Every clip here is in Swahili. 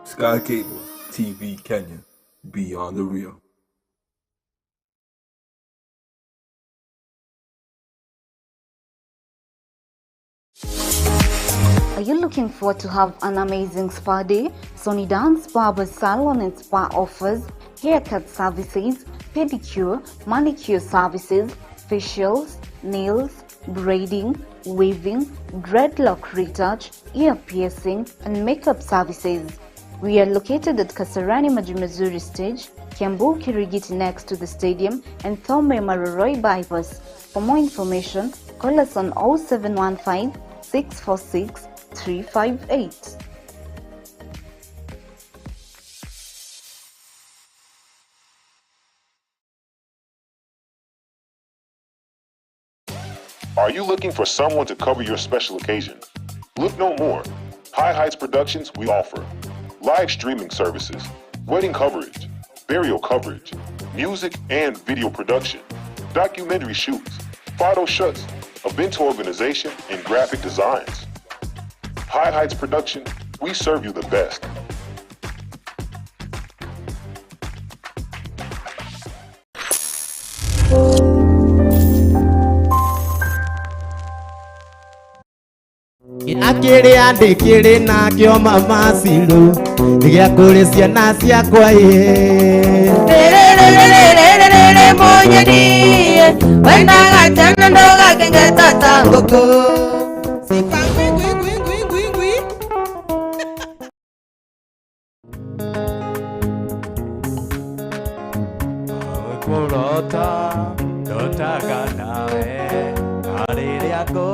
Sky Cable TV Kenya, Beyond the Real. Are you looking forward to have an amazing spa day? Sony Dance Barber Salon and Spa offers haircut services, pedicure, manicure services, facials, nails, braiding, weaving, dreadlock retouch, ear piercing, and makeup services. We are located at Kasarani Majimazuri Stage, Kiambu Kirigiti next to the stadium, and Thome Maroroi bypass. For more information, call us on 0715 646 358. Are you looking for someone to cover your special occasion? Look no more. High Heights Productions we offer live streaming services, wedding coverage, burial coverage, music and video production, documentary shoots, photo shoots, event organization, and graphic designs. High Heights Production, we serve you the best. Akiri andikiri na kyo mama silu Nigia kuri ciana ciakwa Rere monyeni Wenda gatana ndoga kenge tata ngoko Kurota Dotaga nawe Arere ako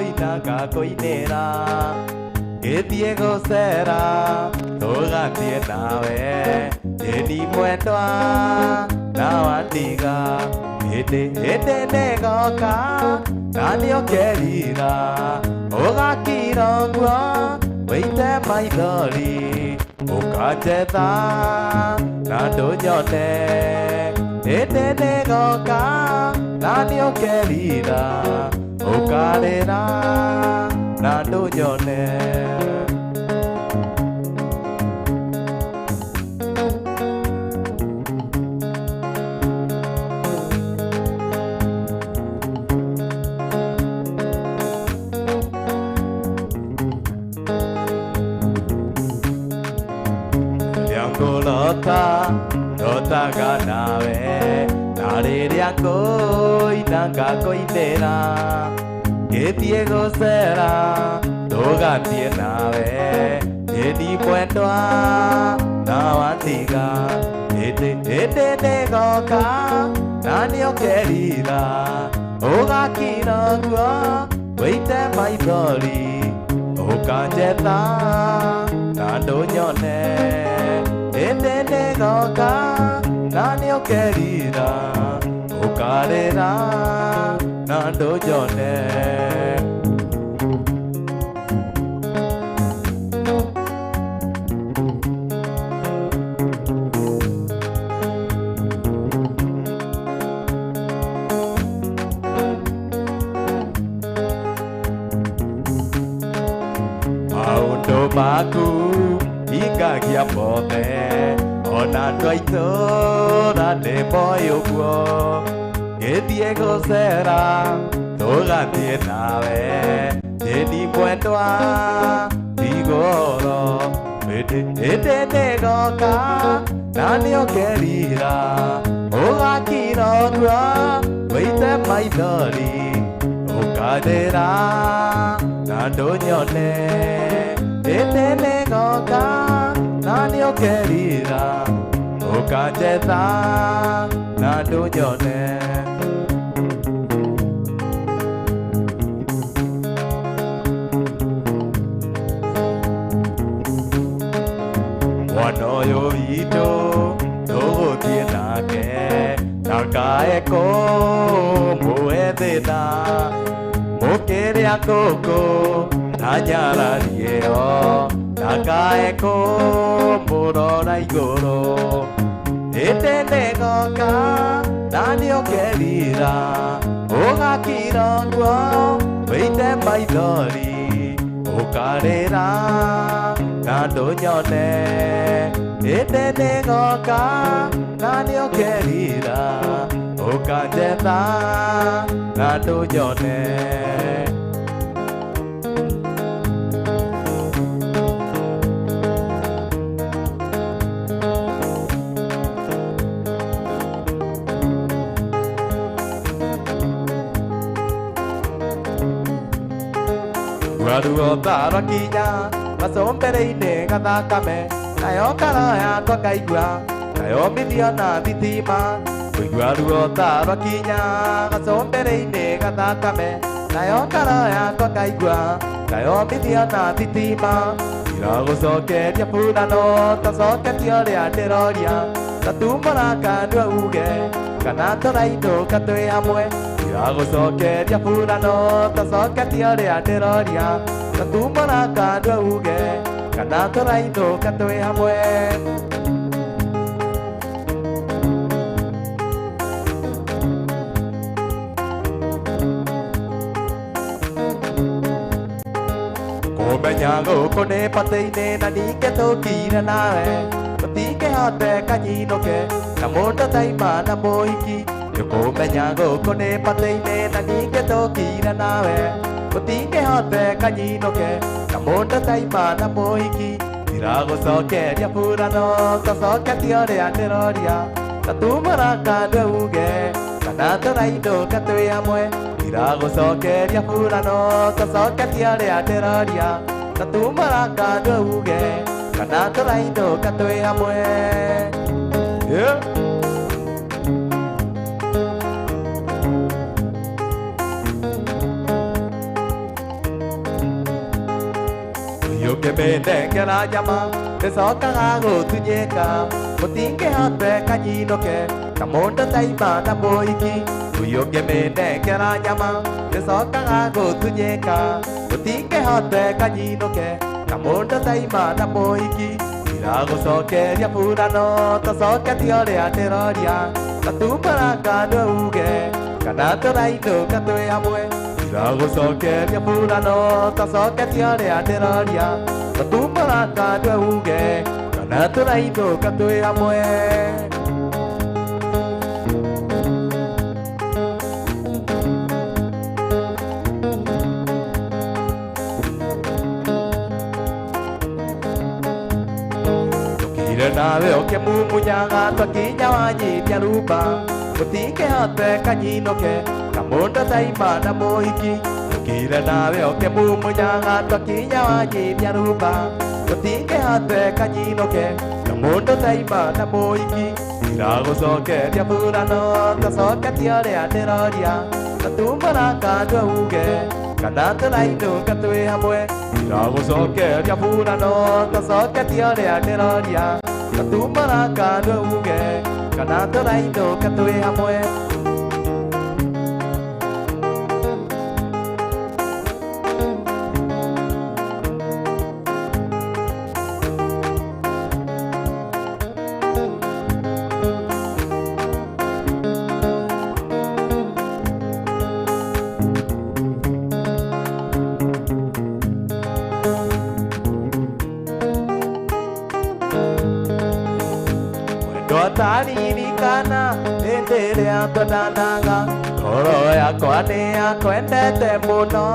Inaka koinera Githie gocera Tugathie nawe Eni mwendwa Na wandiga Hĩndĩ nĩgoka Na nĩũkerira Ũgakira ũguo Wĩite maithori Ũkanjetha Na ndũnyone Hĩndĩ nĩgoka Na nĩũkerira Ũkarĩra Na ndũnyone Dotaga nawe Narĩrĩa ngũina ngakũinĩra Gĩthiĩ gũcera Tũgathiĩ nawe Ĩni mwendwa Na wandiga Hĩndĩ nĩgoka Na nĩũkerira Ũgakira ũguo Wĩite maithori Ũkanjetha Na ndũnyone Hĩndĩ nĩgoka Na nĩũkerira Ũkarĩra Na ndũnyone Maũndũ maku Ingagia mothe Ona andũ a itũũra nĩmoĩ ũguo Gĩthiĩ gũcera Tũgathiĩ nawe Ĩni mwendwa Tigũro Hĩndĩ nĩgoka Na nĩũkerira Ũgakira ũguo Wĩite maithori Ũkanĩra Na ndũnyone Hĩndĩ nĩgoka Na nĩũkerira Ũkanjetha Na ndũnyone Mwana ũyũ witũ Tũgũthiĩ nake Ndakae kũmũhe thĩna Mũkĩrĩa ngũkũ Nanyararieo Nakaeko Murora igoro Etene goka Nani okerira Ogakira kwa Weite maithori Okarera Nando nyone Etene goka Nani okerira Okanjeta Nando nyone Guaruo tarakinya Masombereine gathakame Nayo kara yakwa ngaigua Nayo mithiona thitima Guaruo tarakinya Masombereine gathakame Nayo kara yakwa ngaigua Nayo mithiona thitima Iragucokeria burano Tacoketia ria ndiroria Tatumora kandua uge Kana tũrainũka twĩ hamwe Iragucokeria burano Tacoketia ria ndiroria Tatumora kandua uge Kana tũrainũka twĩ hamwe Kũmenya gũkũ nĩ patĩ-inĩ na ningĩ tũkire nawe Tũtingĩhote kanyinũke na mũndũ taima na mũhiki Nĩkũmenya gũkũ nĩ patĩ-inĩ na ningĩ tũkire nawe Tũtingĩhote kanyinũke na mũndũ taima na mũhiki Tiragũcokeria burano Tũcoketie ũrĩa ndĩroria Tatumũra kandua uge kana tũrainũka twĩ hamwe Tiragũcokeria burano Tũcoketie ũrĩa ndĩroria Tatumũra kandua uge kana tũrainũka twĩ hamwe Ũngĩmĩnengera nyama ndĩcokaga gũtunyĩka Mũtingĩhote kanyinũke na mũndũ taima na mũhiki Ũngĩmĩnengera nyama ndĩcokaga gũtunyĩka Mũtingĩhote kanyinũke na mũndũ taima na mũhiki Tiragũcokeria burano Tũcoketie ũrĩa ndĩroria Tatumũra kandua uge kana tũrainũka twĩ hamwe Tiragũcokeria burano Tũcoketie ũrĩa ndĩroria Tatumũra kandua uge kana tũrainũka twĩ hamwe Nawe ũkĩmumunyaga twakinya wanyibia rumba Mũtingĩhote kanyinũke na mũndũ taima na mũhiki Tũkire nawe ũkĩmumunyaga twakinya wanyibia rumba Mũtingĩhote kanyinũke na mũndũ taima na mũhiki Tiragũcokeria burano Tũcoketie ũrĩa ndĩroria Tatumũra kandua uge kana tũrainũka twĩ hamwe Tiragũcokeria burano Tũcoketie ũrĩa ndĩroria Tatumũra kandua uge kana tũrainũka twĩ hamwe Twaririkana hĩndĩ ĩrĩa twendanaga Ngoro yakwa nĩ yakwendete mũno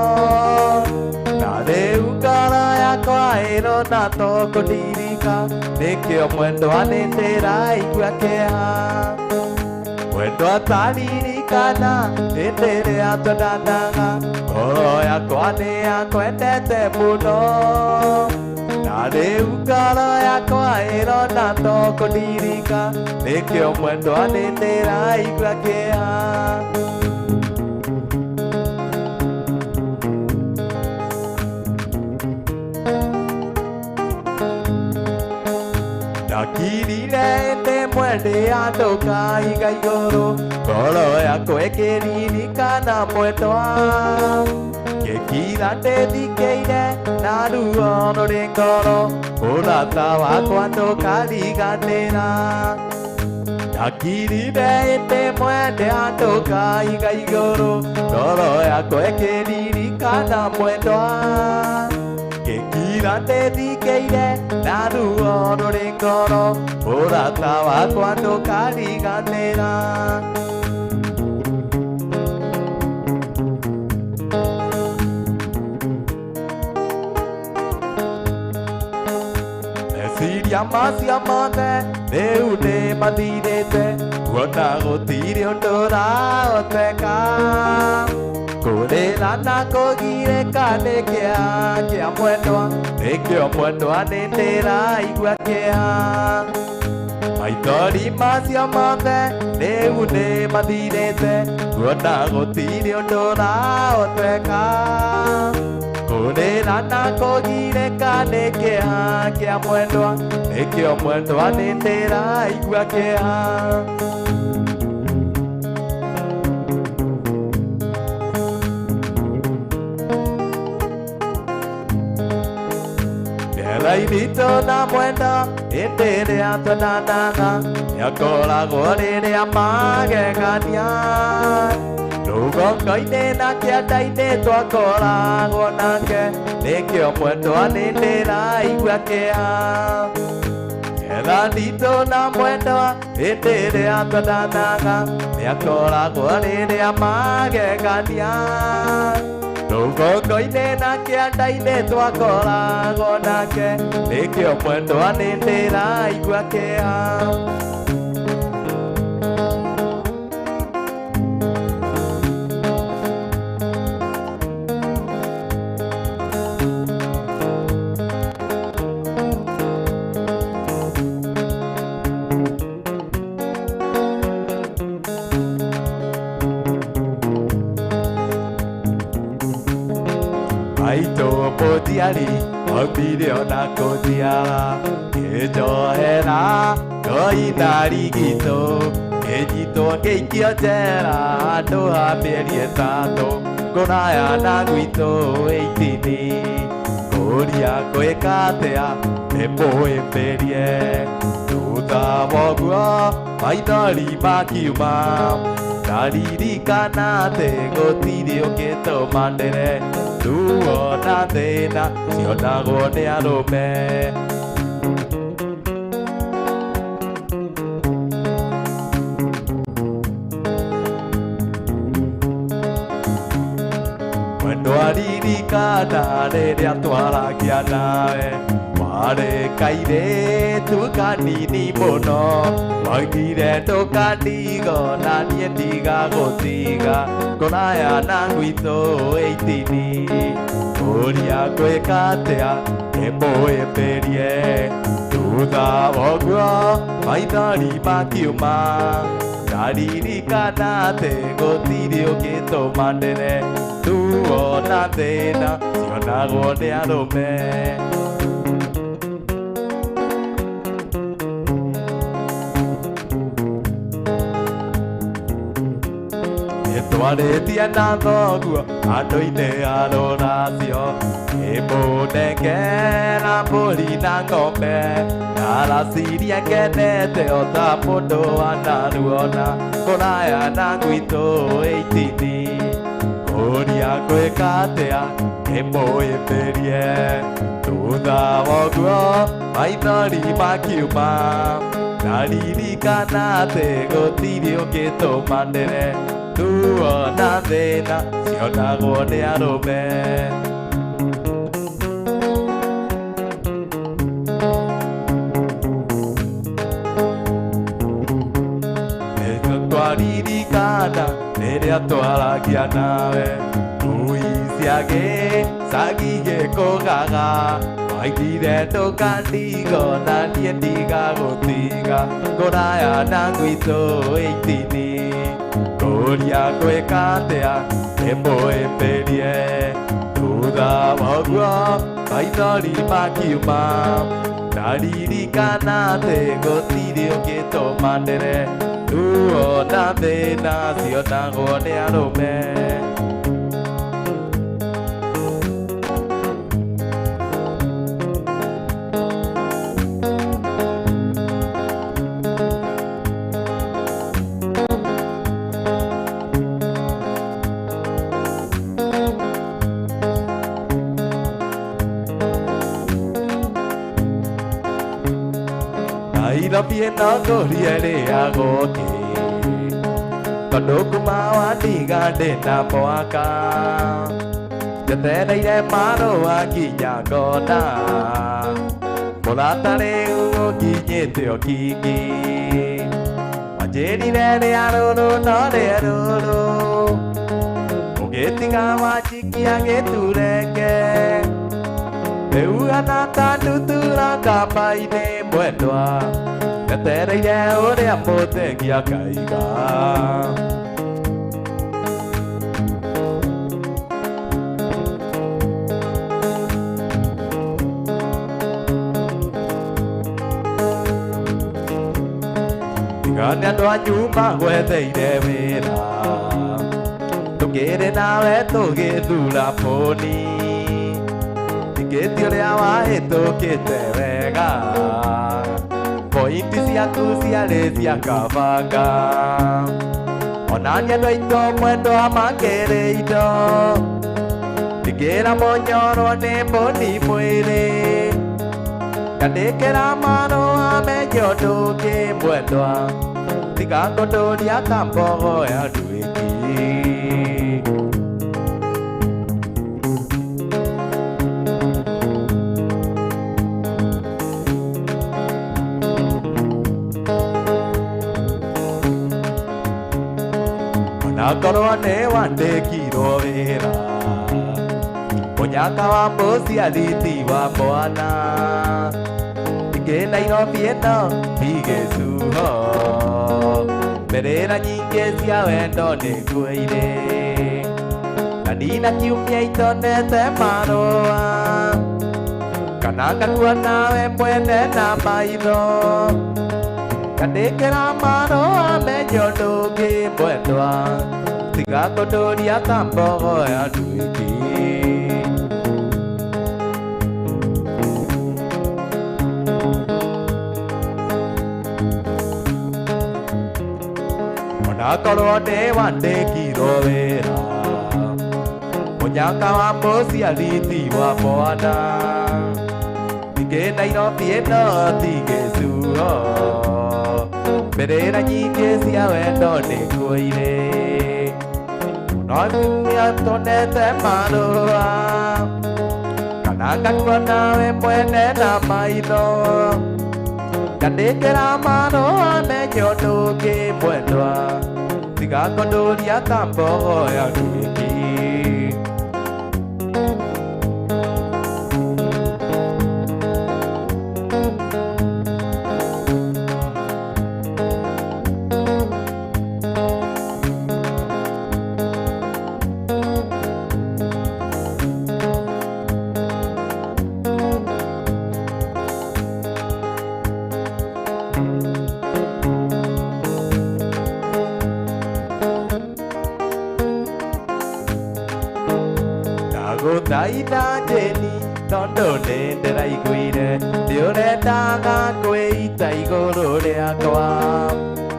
Na rĩu ngoro yakwa ĩrona to kũndirika Nĩkĩo mwendwa nĩ ndĩraigua kĩeha Mwendwa twaririkana hĩndĩ ĩrĩa twendanaga Ngoro yakwa nĩ yakwendete mũno Na rĩu ngoro yakwa ĩrona to kũndirika Nĩkĩo mwendwa nĩ ndĩraigua kĩeha Ndakirire hĩndĩ ĩmwe ndĩandũka iga igũrũ Ngoro yakwa ĩkĩririkana mwendwa Kekira te dikeire naru ono rengoro Orata wa kwando karigatera Nakiri de ete mwende atoka iga igoro Doro yako ekeriri kana mwendwa Kekira te dikeire naru ono rengoro Orata wa kwando karigatera Siamate, Neude Madirete, Guanago Tirio Dora Oteca Code Lana Cogire Canekea, Kiamuetua, Ekiomuetua Nentera Iguakea Maitori Masiamate, Neude Madirete, Guanago Tirio Dora Oteca Kone lana kogire kanekea kia mwendwa Ekio mwendwa nendera iguakea Dela inito na mwenda Endere atonanana Yakola gore amage gania Rugo koine na kia daine tua kora gonake Nekio mwendo anendera iguakea Ela nito na mwendo endere atonanaga Nekora gore amage gania Rugo koine na kia daine tua kora gonake Nekio mwendo anendera iguakea Aito podiari, video na kodiara Kejo era, koi narigito Kejito keikio tera, doha perietato Konaya naguito eitini Koria koekatea, epo eperie Tuta mogua, maidari makiuma Dariri kanate, gotirio keto mandere Tuo na dena, sio na gone arome Mwendo ariri kanare, reatwara kia nae Ware kaire, tukanini mono Magire tokanigo, nanie tiga gotiga Konaya nanguito eitini Koria koekatea, emo eperie Tuta wogua, maidari makiuma Dariri kanate, gotirio keto mandere Tuo na dena, sio na gone arome Twaretia na thoguo andũ-inĩ aroracio ĩmũnenge na mbũri na ng'ombe araciria ngenete o ta mũndũ wanaruona kũraya na gwitũ ĩitini kũria gwĩka atĩa ĩmũĩmbĩrie thutha woguo maithori makiuma ndaririkana atĩ gũtirĩ ũngĩtũmanĩre tuona thĩna cionagwo nĩ arũme twaririkana rĩrĩa twaragia nawe ngui ciagĩ cagigĩkũgaga waigire ndũkandigo na niĩ ndigagũtiga kũraya na gwitũ ĩitini kũria gwĩka atĩa ĩmũĩmbĩrie thutha woguo maithori makiuma ndaririkana atĩ gũtirĩ ũngĩtũmanĩre tuona thĩna cionagwo nĩ arũme no goriere agoke Kadokuma waniga dena moaka Jatena ire maro akinya gona Molatare ugo kinyete okiki Majeri re aroro no re aroro Ogetinga wachiki agetureke Euana tanutula kapaine mwendwa Gatereire uria mutegia kaiga Ngane andu anyu magwetheire wira Tukiri nawe tugithura poni Tikiti uria wahitukite wega Pointi ciaku ciarĩ cia kabanga Onania andũ aitũ mwendwa makĩrĩ indo Ndingĩra mũnyorwo nĩ mbũni mwĩrĩ Ngandĩkĩra marũa menye ũndũ ũngĩ mwendwa Tiga ngũndũria ta mbogo ya ndwĩki Nakorwo nĩ wandĩkirwo wĩra Mũnyaka wa mũciariti wa mwana Ingĩ Nairobi ĩno igĩcuho Mbĩrĩra nyingĩ cia wendo nĩ ngwĩire Na nina kiumia itonete marũa Kana ngakua nawe mwene na maitho Ngandĩkĩra marũa menye ũndũ ũngĩ mwendwa Tiga ngũndũria ta mbogo ya ndwĩki Onakorwo nĩ wandĩkirwo wĩra Mũnyaka wa mũciariti wa mwana Ingĩ Nairobi ĩno tigĩcuho Mbĩrĩra nyingĩ cia wendo nĩ ngwĩire No nginya tonete marũa Kana ngakua nawe mwene na maitho Ngandĩkĩra marũa menye ũndũ ũngĩ mwendwa Tiga ngũndũria ta mbogo ya ndwĩki Gũthaitha njĩni tondũ nĩ ndĩraiguire Ndĩũrendaga kwĩita igũrũ rĩakwa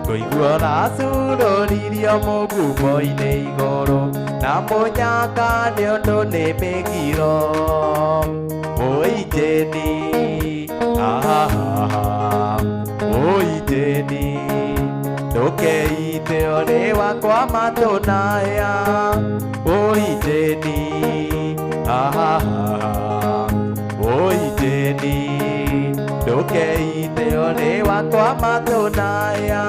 Ngũigua ũracurũririo mũgumo-inĩ igũrũ Na mũnyaka nĩ ũndũ nĩ mĩgiro Ũi njĩni Ũi njĩni Ndũkeite ũrĩ wakwa matũnaya Ũi njĩni Ũi njĩni Ndũkeite ũrĩ wakwa matũnaya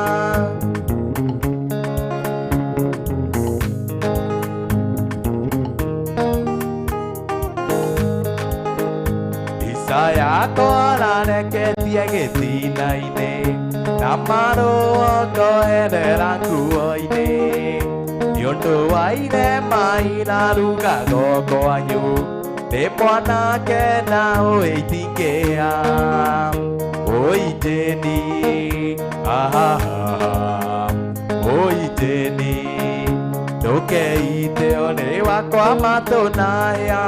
Mbica yakwa rareketie gĩtina-inĩ Na marũa ngoherera nguo-inĩ Nĩũndũ wa irema irarugagwo kwanyu Nĩ mwanake na ũĩtingĩa Ũi njĩni Ũi njĩni Ndũkeite ũrĩ wakwa matũnaya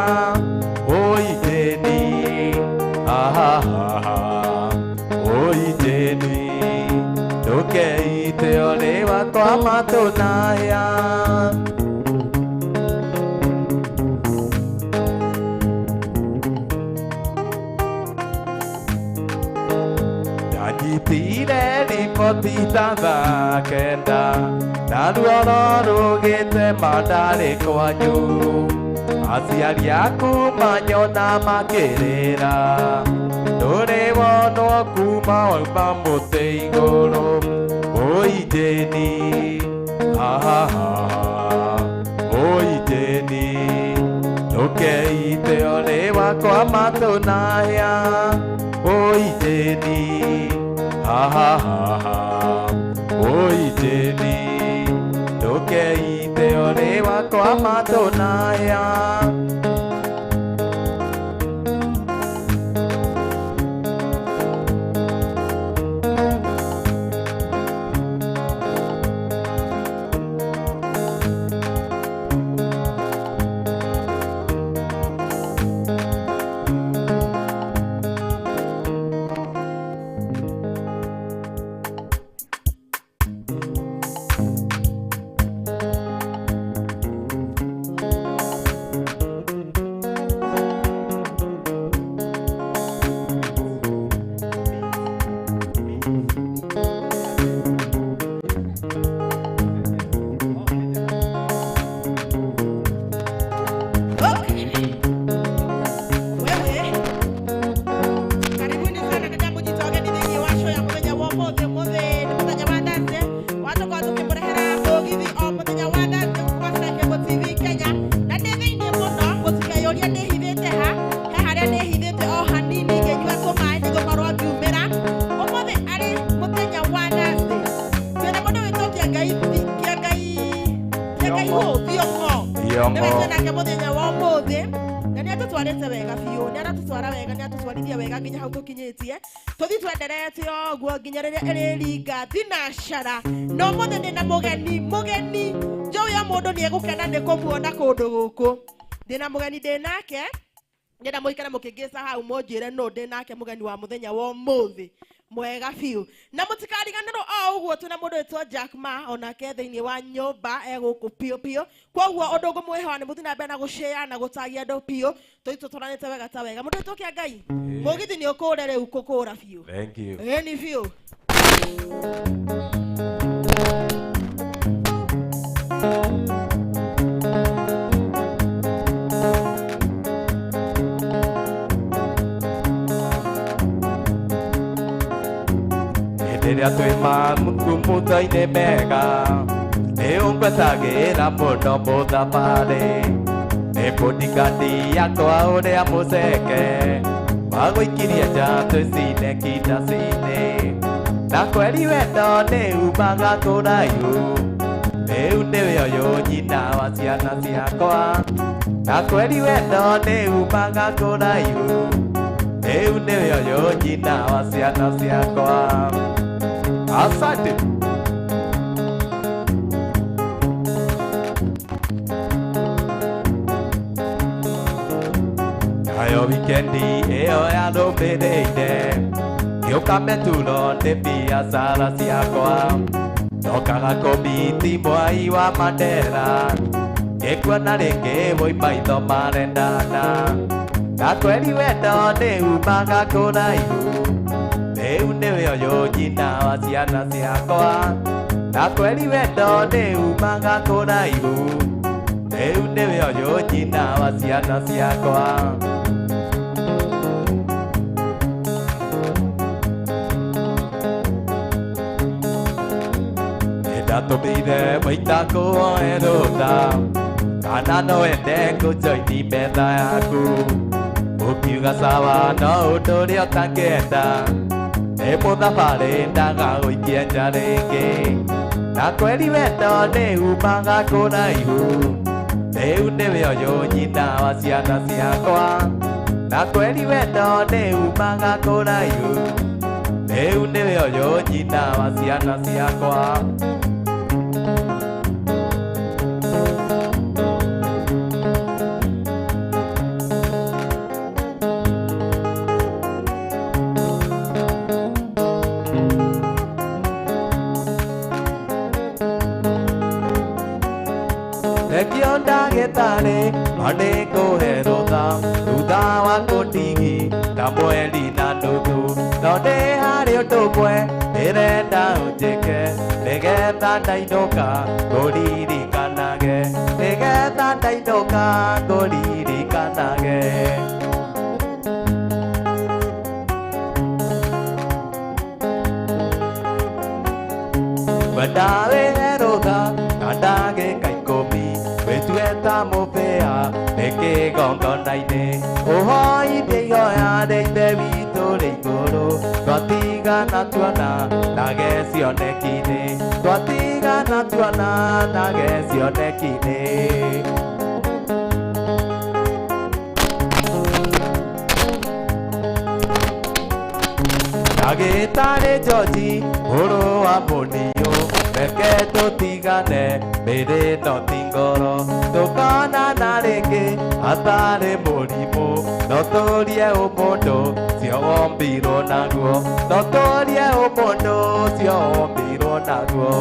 Ũi njĩni Ũi njĩni Ndũkeite ũrĩ wakwa matũnaya Ndanyitire Itanda kenda Naruoro rugite mandare kwanyu Aciari aku manyona makirira Ndore wono kuma oima muti iguru Oi Jeni ha ha ha Oi Jeni Ndukeite ore wakwa matunaya Oi Jeni ha ha ha Oi Jeni Ndukeite ore wakwa matunaya No more than a mogeni, Joya Modo Negukana de Compuana Kodo Goko. Then a mogani de Nake, then a Moikanamoke guess how more no de Nake Moganua Modena war movie. Moega few. Namotikari and what to Namodo to Jack Ma on a care than you want your ba ego pio pio. Kwa Odogo Mohan, Mutina Benago share and I go Tayado Pio, to Toraneta Gataway. I'm going to talk a guy. Mogit in your code and Coco of you. Thank you. Any few. Rĩrĩa twĩ mũthaiinĩ mega nĩũngwetagĩra mũno mũthabarĩ nĩmbũndikandi yakwa ũrĩa mũceke wagũikirie nja twĩcine kindaci-inĩ na kweri wendo nĩumaga kũraihu rĩu nĩwe ũyũ nyina wa ciana ciakwa na kweri wendo nĩumaga kũraihu rĩu nĩwe ũyũ nyina wa ciana ciakwa. Asante. Nayo wikendi ĩyo yarũmĩrĩire ngĩũka Meturo nĩ biacara ciakwa ndokaga kũmiti Mwai wa Mandera ngĩkuona rĩngĩ maitho marendana na kweri wendo nĩumaga kũraihu rĩu nĩwe ũyũ nyina wa ciana ciakwa na kweri wendo nĩumaga kũraihu rĩu nĩwe ũyũ nyina wa ciana ciakwa. Nĩndatũmĩire maita kũoe rũtha kana no wende kũnjoini metha yaku ũkiuga sawa no ũndũ ũrĩa ũtangĩenda nĩ mũthabarĩ ndagagũikia nja rĩngĩ na kweri wendo nĩumaga kũraihu rĩu nĩwe ũyũ nyina wa ciana ciakwa na kweri wendo nĩumaga kũraihu rĩu nĩwe ũyũ nyina wa ciana ciakwa. ndagĩtarĩ andĩkũhe rũtha thutha wa kũndigita na mweri na nuthu no ndĩ harĩ ũndũ ũmwe ndĩrenda ũnjĩke nĩgetha ndainũka ngũririkanage nĩgetha ndainũka ngũririkanage Wendawĩre rũtha na ndagĩka ikũmi wĩtue ta mũbĩa nĩ kĩgongona-inĩ ũhoithie ihoya rĩa Ithe witũ rĩ igũrũ twatigana tuona nage cioneki-inĩ twatigana tuona nage cioneki-inĩ Ndagĩtarĩ George mũrũ wa mũniũ reke tũtigane mĩrĩ no ti ngoro tũkonana rĩngĩ hatarĩ mũrimũ no tũrie ũmũndũ ũcio wombirwo naguo no tũrie ũmũndũ ũcio wombirwo naguo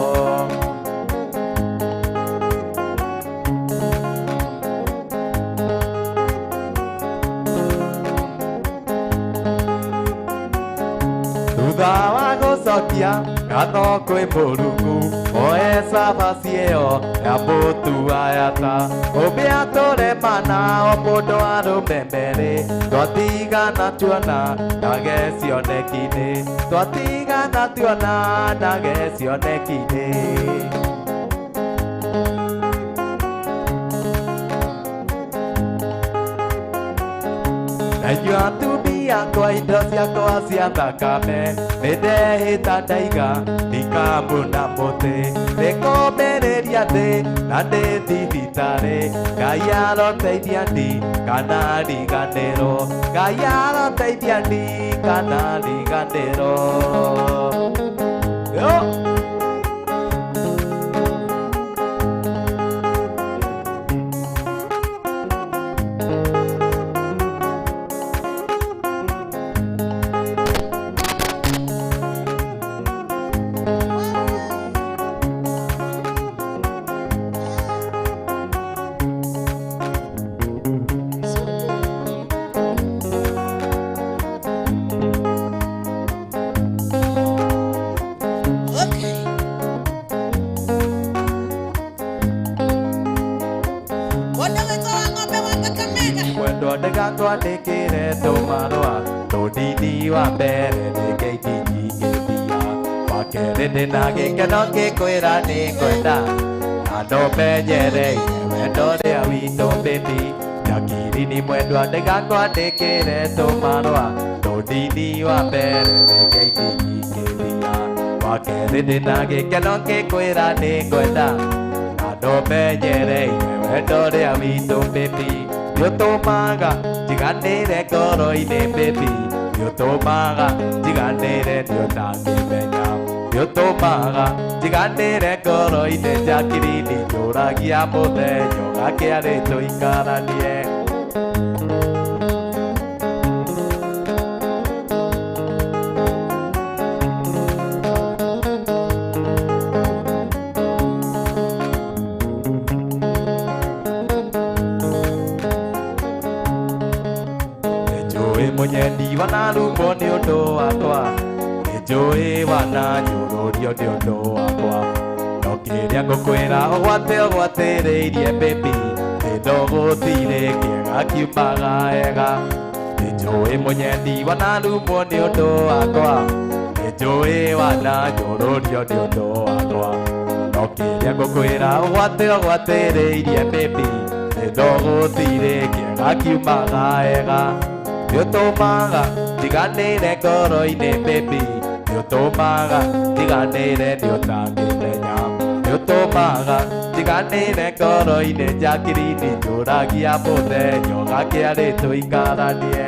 Thutha wa gũcokia ngatho kwĩ Mũrungu oe cabaci ĩyo ya mũtu ayata ũmbĩa tũremana o mũndũ arũme merĩ twatigana tuona nage cioneki-inĩ twatigana tuona nage cioneki-inĩ Najua atumia kwa indo ciakwa cia thakame nĩndehĩta ndaiga ndikamuna mũtĩ nĩkũmbĩrĩria thĩ na ndĩ thibitarĩ Ngai aroteithia ndi kana riganĩrwo Ngai aroteithia ndi kana riganĩrwo Ndĩgatwandĩkĩre tũmarũa tũnini wa mbere nĩngĩikinyithia wa kerĩ ndĩna gĩkeno ngĩkwĩra nĩ ngwenda na ndũmenyereire wendo rĩa witũ baby Jakiri ni mwendwa ndĩgatwandĩkĩre tũmarũa tũnini wa mbere nĩngĩikinyithia wa kerĩ ndĩna gĩkeno ngĩkwĩra nĩ ngwenda na ndũmenyereire wendo rĩa witũ baby Nĩũtũmaga njiganĩre ngoro-inĩ baby Nĩũtũmaga njiganĩre nĩũtangĩmenya Nĩũtũmaga njiganĩre ngoro-inĩ Jakiri njũragia mũthenya ũgakĩarĩ tũikaranie Mũnyendi wanarumwo nĩ ũndũ wakwa nĩnjũĩ wananyũrũrio nĩ ũndũ wakwa no kĩrĩa ngũkwĩra ũgwatĩrĩirie baby nĩndogũthire kĩega kiumaga wega nĩnjũĩ mũnyendi wanarumwo nĩ ũndũ wakwa nĩnjũĩ wananyũrũrio nĩ ũndũ wakwa no kĩrĩa ngũkwĩra ũgwatĩrĩirie baby nĩndogũthire kĩega kiumaga wega Nĩũtũmaga njiganĩre ngoro-inĩ baby Nĩũtũmaga njiganĩre nĩũtangĩmenya Nĩũtũmaga njiganĩre ngoro-inĩ Jakiri njũragia mũthenya ũgakĩarĩ tũikaranie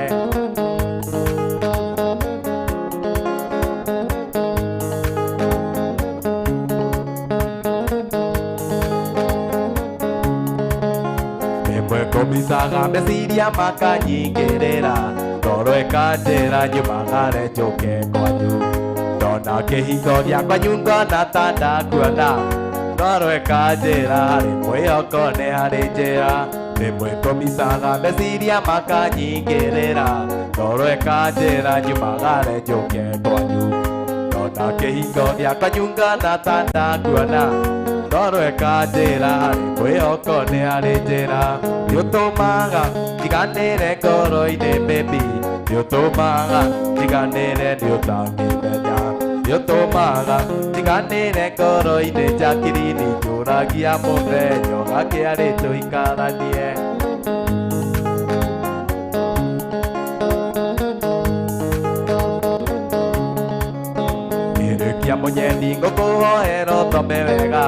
Ngũmicaga meciria makanyingĩrĩra ngoro ĩkanjĩra nyumagare njũke kwanyu ndona kĩhingo gĩa kwanyu ngona ta ndakuona ngoro ĩkanjĩra harĩ mwĩhoko nĩ harĩ njĩra rĩmwe ngũmicaga meciria makanyingĩrĩra Ngoro ekanjĩra nyumagare njũke kwanyu ndona kĩhingo gĩa kwanyu ngana ta ndakuona Ngoro ekanjĩra harĩ mwĩhoko nĩ harĩ njĩra nĩũtũmaga njiganĩre ngoro-inĩ baby nĩũtũmaga njiganĩre nĩũtangĩmenya nĩũtũmaga njiganĩre ngoro-inĩ njakiri njũragia mũthenya ũgakĩarĩ tũikaranie Kĩrĩkia mũnyeni ngũkũhoera ũthome wega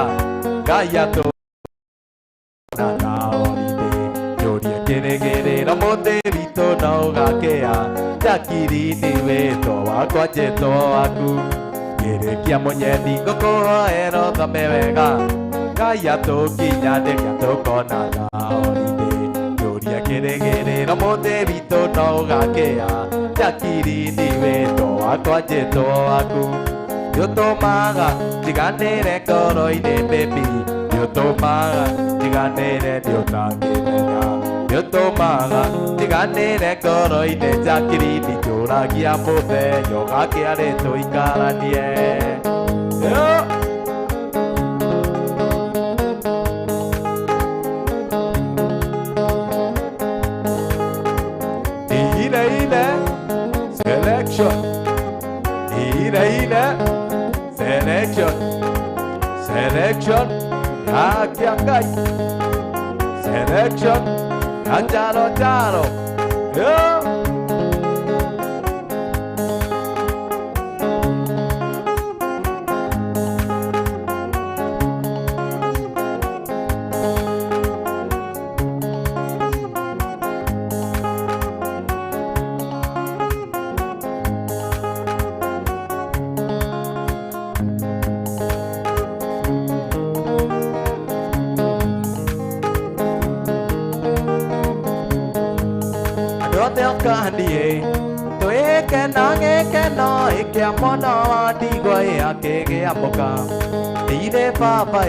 Ngai atũna na orithĩ Njũrie kĩrĩgĩrĩro mũthĩ witũ na ũgakĩa Njakiri-inĩ wĩtwo wakwa njĩtwo waku Kĩrĩkia mũnyeni ngũkũhoera ũthome wega Ngai atũkinyanĩria tũkona na orithĩ Njũrie kĩrĩgĩrĩro mũthĩ witũ na ũgakĩa Njakiri-inĩ wĩtwo wakwa njĩtwo waku Nĩũtũmaga njiganĩre ngoro-inĩ baby Nĩũtũmaga njiganĩre nĩũtangĩmenya Nĩũtũmaga njiganĩre ngoro-inĩ njakiri-inĩ njũragia mũthenya ũgakĩarĩ tũikaranie Ine selection Ine Selection Yakiakai Selection Jaro Kandie Toeke nangeke no ikia mono adigwa akege amoka Nire papa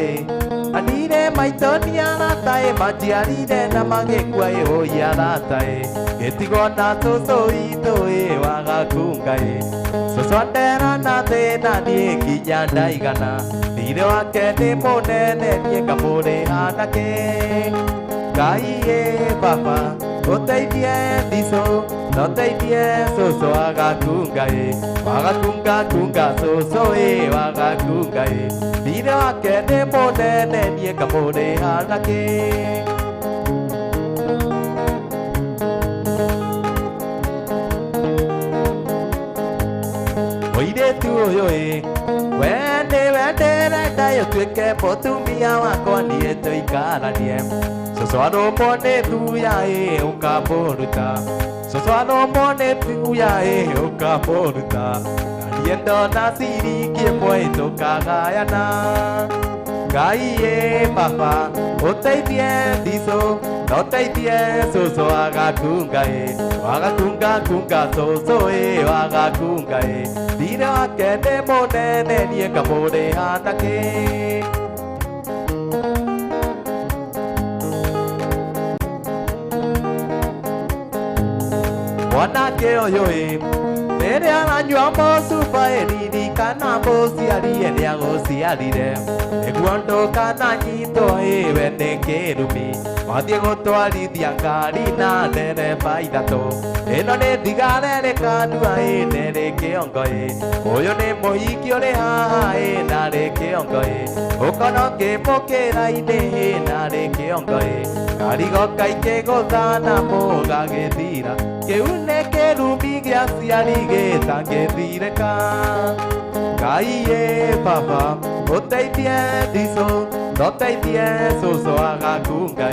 Anire maitoni aratae majiarire na magekwa hoi aratae Getigo na soso itoe wagakunga Soso andera na thena nie kinya ndaigana Nire wake ni munene nie kamure hanake Ngai papa Ũteithie ndiso, ũteithie soso agakunga Wagakunga soso wagakunga Thire wake nĩ mũnene niĩ ngamũrĩ hanake Mũirĩtu ũyũ we nĩwe ndĩrenda ũtuĩke mũtumia wakwa niĩ tũikaranie Soso anopone tuya ukaporuta Soso anopone tuya ukaporuta Naliendo na siri kiemwe tokagayana Ngai papa Ũteithie ndiso Ũteithie soso agakunga Wagakunga soso wagakunga Thire wake nĩ mũnene niĩ ngamũrĩ hanake Mwanake ũyũ rĩrĩa aranyua mũcuba ririkana mũciari nĩagũciarire nĩguo ndũkananyitwo we nĩ kĩrumi wathiĩ gũtwarithia ngari na ndereba ithatũ ĩno nĩ thigara ĩrĩkandua nĩrĩ kĩongo ũyũ nĩ mũhiki ũrĩ haha narĩ kĩongo ũkona ũkĩmũkĩra-inĩ narĩ kĩongo karigo kaingĩ gũthana mũgagĩthira kĩu nĩ kĩrumi gĩa ciari gĩtangĩthirĩka Ngai papa Ũteithie ndiso Ũteithie soso agakunga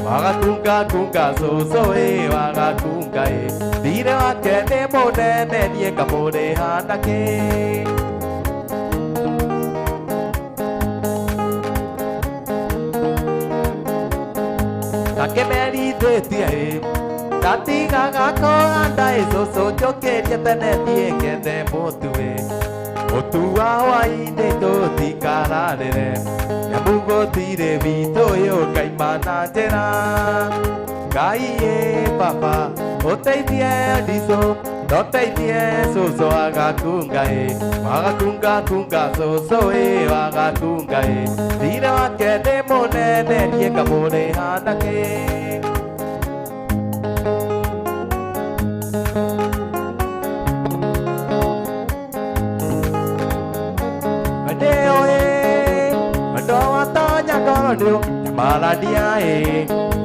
Wagakunga soso wagakunga Thire wake nĩ mũnene niĩ ngamũrĩ hanake Takĩmerithĩtie Tatigaga kũhanda soso njũkĩrie tene thiĩ ngethe mũtu Mũtu wa hwaĩ-inĩ tũtikararĩre Nyamũ gũtirĩ witũ ũkaima na njĩra Ngai papa Oteithie ndiso Ndoteithie cũcũ agakunga Wagakunga kunga cũcũ wagakunga Thirĩ wake nĩ mũnene niĩ ngamũrĩha nake Ndio nyamaladia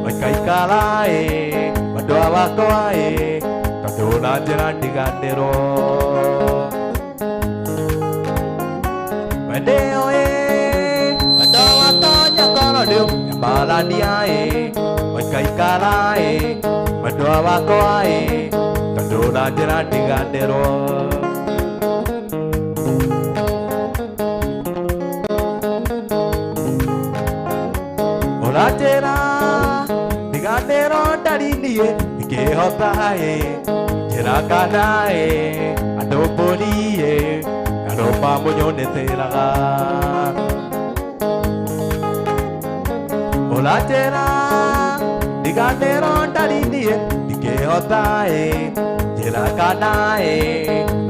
Wakaikala Madua wakwa Tondũ njĩra ndiganĩrwo Wendeo Madua watonya ngoro ndio nyamaladia Wakaikala Madua wakwa Tondũ njĩra ndiganĩrwo Ratera, diganero darinie, dikehota jerakana adopolie, aropa moñone teraga. Ratera, diganero darinie, dikehota jerakana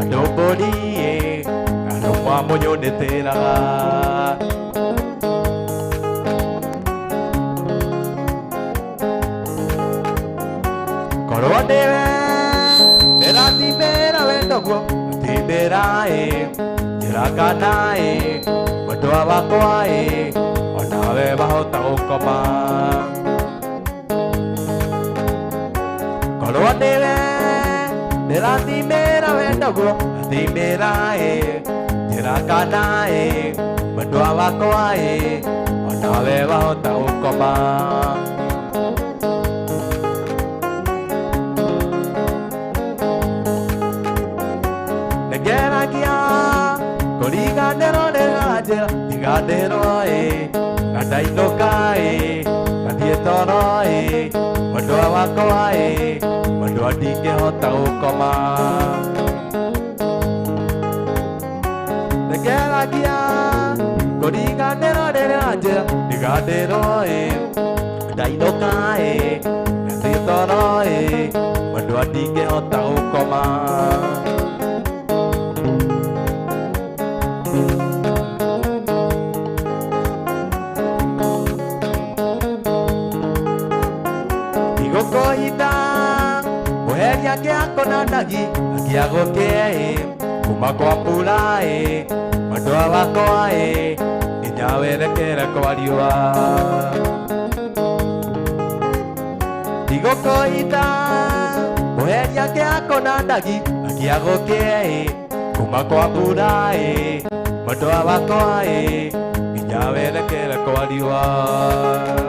adopolie, aropa moñone teraga. Corondere, berati bera wendogo, tiberae, jirakanae, madoa wakoae, onawe bahota ukoma. Corondere, berati bera wendogo, tiberae, jirakanae, madoa wakoae, onawe bahota ukoma. Ganero de gajera, ganero gadaino kae, gadietoro madoa wakoa madoa dike hota ukoma. Negera gia, kori ganero de gajera, ganero gadaino kae, gadietoro madoa dike hota ukoma. Koita, muheria kĩako ndagi, akiago kĩe, kuma kwa mbura madoa wakwa nginya werekere kwa riũa. Ndigũkũita, muheria kĩako ndagi, akiago kĩe, kuma kwa mbura madoa wakwa nginya werekere kwa riũa.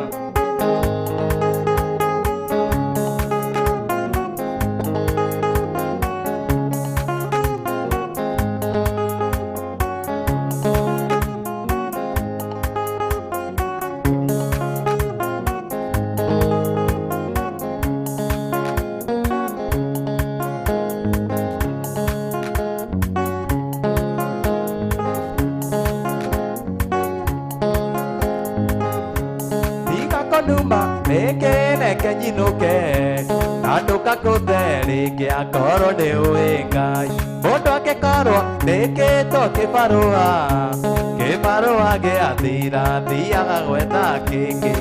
Neke nyinuke nanduka kutherikia korwo nĩ ũĩ Ngai. Mũndũ angĩkorwo ndĩkĩtwo kĩbarũa gĩathira thiaga gwetha kĩngĩ.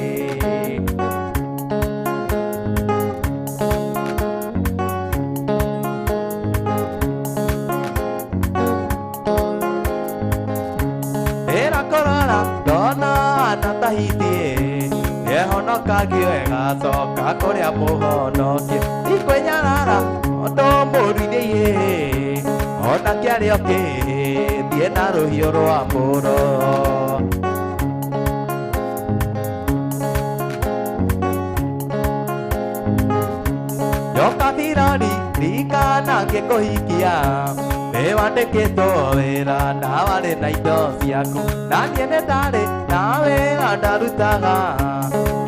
Ĩrakũrora ndona anatahithie Yehonokagia agacoka kũrĩa mũhonokie. Ikwĩnyarara ũndũ mũruithĩie, ona kĩarĩ ũkĩhĩtie na rũhiũ rwa mũro. Nyoka thirani ririkana ngĩkũhikia, nĩwandĩkĩtwo wĩra na warĩ na indo ciaku, na niĩ nĩndarĩ na wĩra ndarutaga.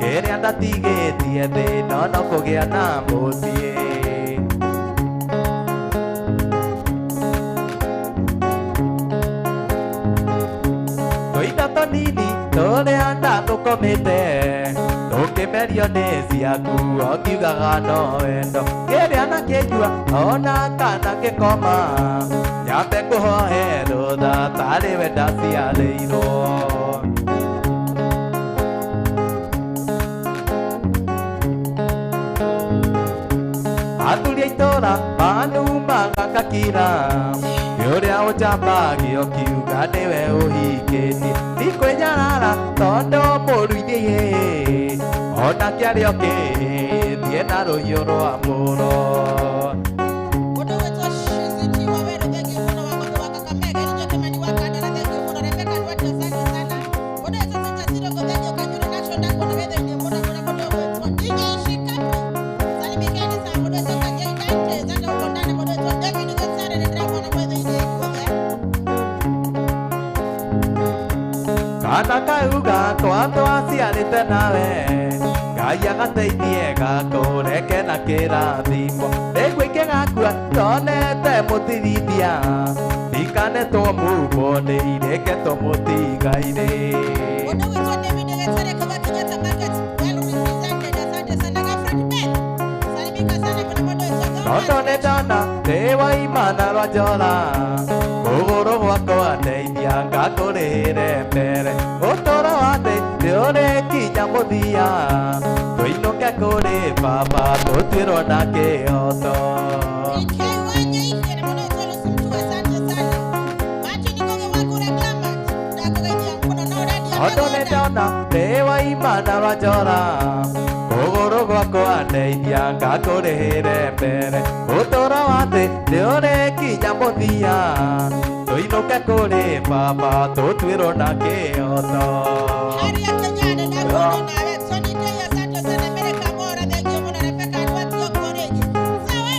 Kĩrĩa ndatigĩtie thĩ no kũgĩa na mũciĩ. Tũita tũnini tũrĩa ndatũkomete, Ũkĩmerio nĩ ciaku ũkiugaga no wendo kĩrĩa nakĩnjua ona kana gĩkoma nyambe ngũhoe rũtha tarĩ we ndaciarĩirwo. Athuri a itũra manumaga ngakira ũrĩa ũnjambagio kiuga nĩwe ũhingĩtie ndikwĩnyarara tondũ mũruithie ona kĩarĩ ũkĩthie na rũhiũ rwa mũro. Mũndũ wĩtwo Shiziti Waweru, thengiũ mũno wa mũndũ wa Kakamega, Rijo Kimani wa Kandara, thengiũ mũno Rebecca Ndwati, asante sana. Mũndũ wĩtwo Sita Siroko, thengiũ Kanyũrũ Nacho Ndakwa, na wethĩ-inĩ mũno mũno mũndũ wĩtwo DJ Shikapu, salimikeni sana. Mũndũ wĩtwo Kagei Dante, Zanda uko ndani. Mũndũ wĩtwo David Gosare, nĩndĩramwona wethĩ-inĩ guothe. Kana kauga twatwaciarĩte nawe Ngai agateithie gakũreke na kĩrathimo rĩngĩ gakua tonete mũtirithia ndikanetwo mumbo nĩireke tũmũtigaire. Mũndũ wĩtwo David Gosare, Kava Kenyatta Market, well represented, asante sana. Gafred Beth, salimika sana. Kuna mũndũ wĩtwo Nondo nĩ ndona ndĩ waimana rwa njora kũgũrũ gwakwa ndeithia ngakũrĩhĩre mbere ũtũũro wa ndĩ nĩũrĩkinya mũthia tũinũke kũrĩ baba tũtuĩrwo na kĩhoto. Nondo nĩ ndona ndĩ waimana rwa njora kũgũrũ gwakwa ndeithia ngakũrĩhĩre mbere ũtũũro wa thĩ nĩũrĩkinya mũthia tũinũke kũrĩ baba tũtuĩrwo na kĩhoto. Harriet Kenyane, ndakuona